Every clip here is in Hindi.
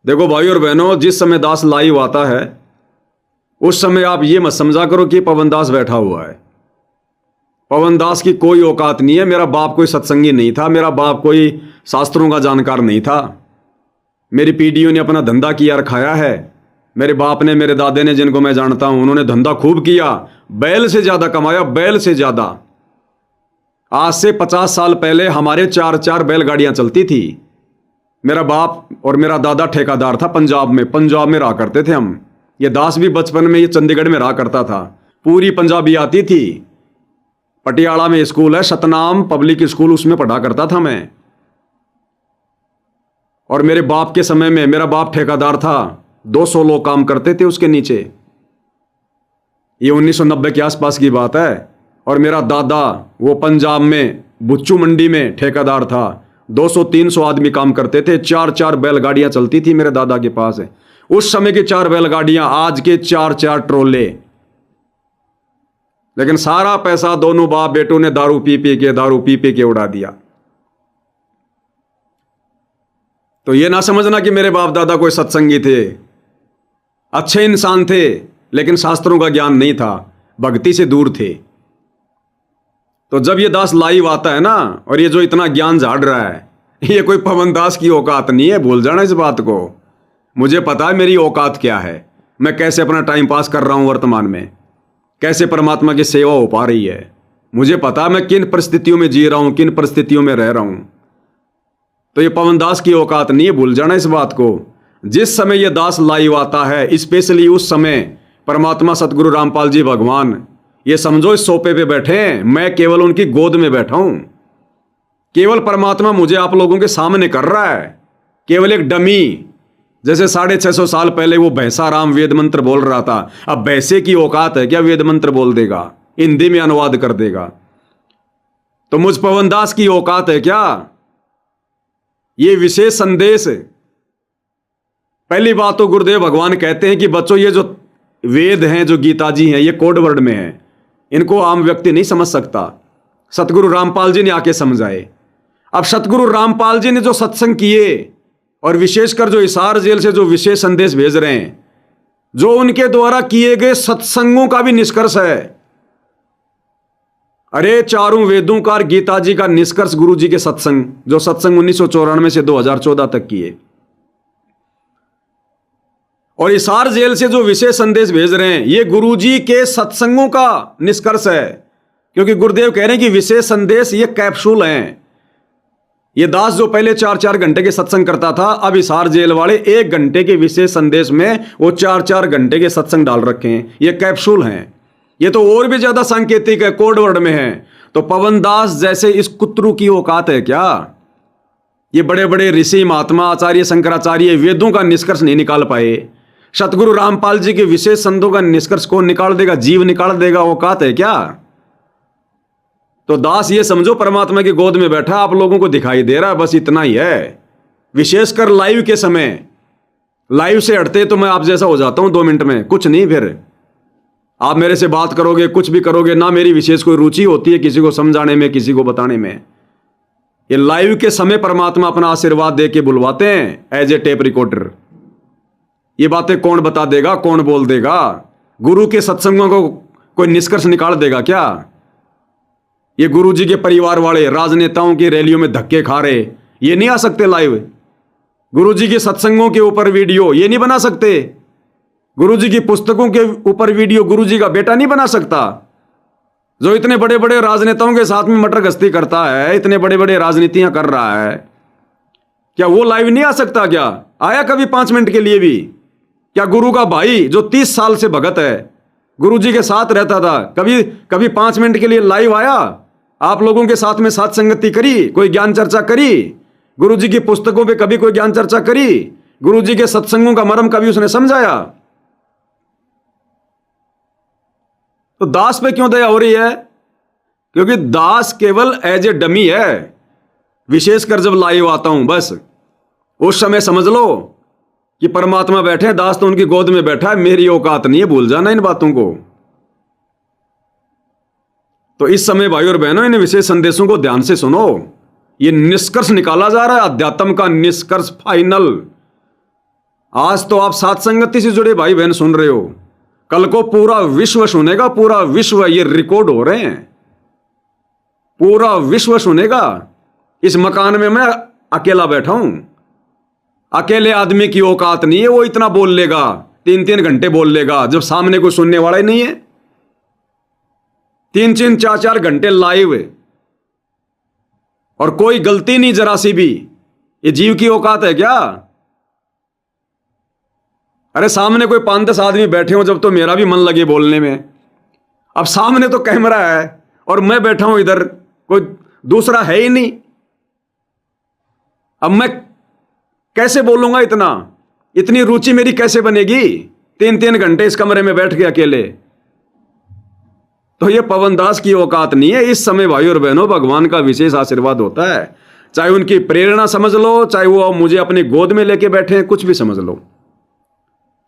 देखो भाई और बहनों, जिस समय दास लाइव आता है उस समय आप ये मत समझा करो कि पवन दास बैठा हुआ है। पवन दास की कोई औकात नहीं है। मेरा बाप कोई सत्संगी नहीं था, मेरा बाप कोई शास्त्रों का जानकार नहीं था। मेरी पीढ़ियों ने अपना धंधा किया रखाया है। मेरे बाप ने, मेरे दादे ने, जिनको मैं जानता हूं, उन्होंने धंधा खूब किया, बैल से ज्यादा कमाया, बैल से ज्यादा। आज से 50 साल पहले हमारे 4-4 बैलगाड़ियां चलती थी। मेरा बाप और मेरा दादा ठेकेदार था पंजाब में रहा करते थे हम। ये दास भी बचपन में ये चंडीगढ़ में रहा करता था। पूरी पंजाबी आती थी। पटियाला में स्कूल है सतनाम पब्लिक स्कूल, उसमें पढ़ा करता था मैं। और मेरे बाप के समय में मेरा बाप ठेकेदार था, 200 लोग काम करते थे उसके नीचे। ये 1990 के आसपास की बात है। और मेरा दादा वो पंजाब में बुच्चू मंडी में ठेकेदार था, 200-300 आदमी काम करते थे। 4-4 बैलगाड़ियां चलती थी मेरे दादा के पास। उस समय की 4 बैलगाड़ियां, आज के 4-4 ट्रोले। लेकिन सारा पैसा दोनों बाप बेटों ने दारू पी के उड़ा दिया। तो ये ना समझना कि मेरे बाप दादा कोई सत्संगी थे, अच्छे इंसान थे, लेकिन शास्त्रों का ज्ञान नहीं था, भक्ति से दूर थे। तो जब ये दास लाइव आता है ना, और ये जो इतना ज्ञान झाड़ रहा है, ये कोई पवन दास की औकात नहीं है। भूल जाना इस बात को। मुझे पता है मेरी औकात क्या है, मैं कैसे अपना टाइम पास कर रहा हूं वर्तमान में, कैसे परमात्मा की सेवा हो पा रही है। मुझे पता है मैं किन परिस्थितियों में जी रहा हूं, किन परिस्थितियों में रह रहा हूं। तो ये पवन दास की औकात नहीं है, भूल जाना इस बात को। जिस समय ये दास लाइव आता है, स्पेशली उस समय परमात्मा सतगुरु रामपाल जी भगवान, ये समझो इस सोफे पे बैठे हैं, मैं केवल उनकी गोद में बैठा हूं। केवल परमात्मा मुझे आप लोगों के सामने कर रहा है, केवल एक डमी। जैसे 650 साल पहले वो भैंसा राम वेद मंत्र बोल रहा था, अब भैंसे की औकात है क्या वेद मंत्र बोल देगा, हिंदी में अनुवाद कर देगा। तो मुझ पवन दास की औकात है क्या ये विशेष संदेश। पहली बात तो गुरुदेव भगवान कहते हैं कि बच्चों, ये जो वेद हैं, जो गीता जी हैं, ये कोड वर्ड में है, इनको आम व्यक्ति नहीं समझ सकता। सतगुरु रामपाल जी ने आके समझाए। अब सतगुरु रामपाल जी ने जो सत्संग किए, और विशेषकर जो हिसार जेल से जो विशेष संदेश भेज रहे हैं, जो उनके द्वारा किए गए सत्संगों का भी निष्कर्ष है। अरे चारों वेदों का और गीता जी का निष्कर्ष गुरु जी के सत्संग, जो सत्संग 1994 से 2014 तक किए। और हिसार जेल से जो विशेष संदेश भेज रहे हैं, ये गुरु जी के सत्संगों का निष्कर्ष है। क्योंकि गुरुदेव कह रहे हैं कि विशेष संदेश ये कैप्सूल हैं। ये दास जो पहले 4-4 घंटे के सत्संग करता था, अब हिसार जेल वाले 1 घंटे के विशेष संदेश में वो 4-4 घंटे के सत्संग डाल रखे हैं। ये कैप्सूल हैं। ये तो और भी ज्यादा सांकेतिक है, कोड वर्ड में है। तो पवन दास जैसे इस कुत्रू की औकात है क्या? ये बड़े बड़े ऋषि महात्मा आचार्य शंकराचार्य वेदों का निष्कर्ष नहीं निकाल पाए। सतगुरु रामपाल जी के विशेष संतों का निष्कर्ष कौन निकाल देगा? जीव निकाल देगा। औकात है क्या? तो दास ये समझो परमात्मा की गोद में बैठा, आप लोगों को दिखाई दे रहा है, बस इतना ही है। विशेषकर लाइव के समय, लाइव से हटते तो मैं आप जैसा हो जाता हूं 2 मिनट में, कुछ नहीं। फिर आप मेरे से बात करोगे, कुछ भी करोगे ना, मेरी विशेष कोई रुचि होती है किसी को समझाने में, किसी को बताने में। ये लाइव के समय परमात्मा अपना आशीर्वाद दे के बुलवाते हैं एज ए टेप रिकॉर्डर। ये बातें कौन बता देगा, कौन बोल देगा? गुरु के सत्संगों को कोई निष्कर्ष निकाल देगा क्या? ये गुरु जी के परिवार वाले राजनेताओं की रैलियों में धक्के खा रहे, ये नहीं आ सकते लाइव? गुरु जी के सत्संगों के ऊपर वीडियो ये नहीं बना सकते? गुरु जी की पुस्तकों के ऊपर वीडियो गुरु जी का बेटा नहीं बना सकता? जो इतने बड़े बड़े राजनेताओं के साथ में मटर गश्ती करता है, इतने बड़े बड़े राजनीतियां कर रहा है, क्या वो लाइव नहीं आ सकता? क्या आया कभी 5 मिनट के लिए भी? क्या गुरु का भाई जो 30 साल से भगत है, गुरु जी के साथ रहता था, कभी 5 मिनट के लिए लाइव आया? आप लोगों के साथ में साथ संगति करी, कोई ज्ञान चर्चा करी? गुरु जी की पुस्तकों पे कभी कोई ज्ञान चर्चा करी? गुरु जी के सत्संगों का मर्म कभी उसने समझाया? तो दास पे क्यों दया हो रही है? क्योंकि दास केवल एज ए डमी है। विशेषकर जब लाइव आता हूं, बस उस समय समझ लो कि परमात्मा बैठे, दास तो उनकी गोद में बैठा है, मेरी औकात नहीं है। भूल जाना इन बातों को। तो इस समय भाई और बहनों, इन विशेष संदेशों को ध्यान से सुनो। ये निष्कर्ष निकाला जा रहा है, अध्यात्म का निष्कर्ष फाइनल। आज तो आप सात संगति से जुड़े भाई बहन सुन रहे हो, कल को पूरा विश्व सुनेगा, पूरा विश्व, ये रिकॉर्ड हो रहे हैं, पूरा विश्व सुनेगा। इस मकान में मैं अकेला बैठा हूं, अकेले आदमी की औकात नहीं है, वो इतना बोल लेगा, 3-3 घंटे बोल लेगा, जब सामने कोई सुनने वाला ही नहीं है। 3-3 4-4 घंटे लाइव और कोई गलती नहीं जरा सी भी। ये जीव की औकात है क्या? अरे सामने कोई 5-10 आदमी बैठे हो जब तो मेरा भी मन लगे बोलने में। अब सामने तो कैमरा है और मैं बैठा हूं इधर, कोई दूसरा है ही नहीं। अब मैं कैसे बोलूंगा इतना? इतनी रुचि मेरी कैसे बनेगी 3-3 घंटे इस कमरे में बैठ के अकेले? तो ये पवन दास की औकात नहीं है। इस समय भाई और बहनों भगवान का विशेष आशीर्वाद होता है, चाहे उनकी प्रेरणा समझ लो, चाहे वो मुझे अपनी गोद में लेके बैठे हैं, कुछ भी समझ लो।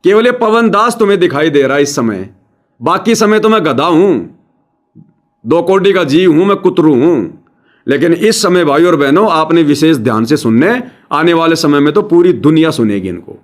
केवल ये पवन दास तुम्हें दिखाई दे रहा है इस समय, बाकी समय तो मैं गधा हूं, 2 कौड़ी का जीव हूं, मैं कुतरू हूं। लेकिन इस समय भाई और बहनों आपने विशेष ध्यान से सुनने, आने वाले समय में तो पूरी दुनिया सुनेगी इनको।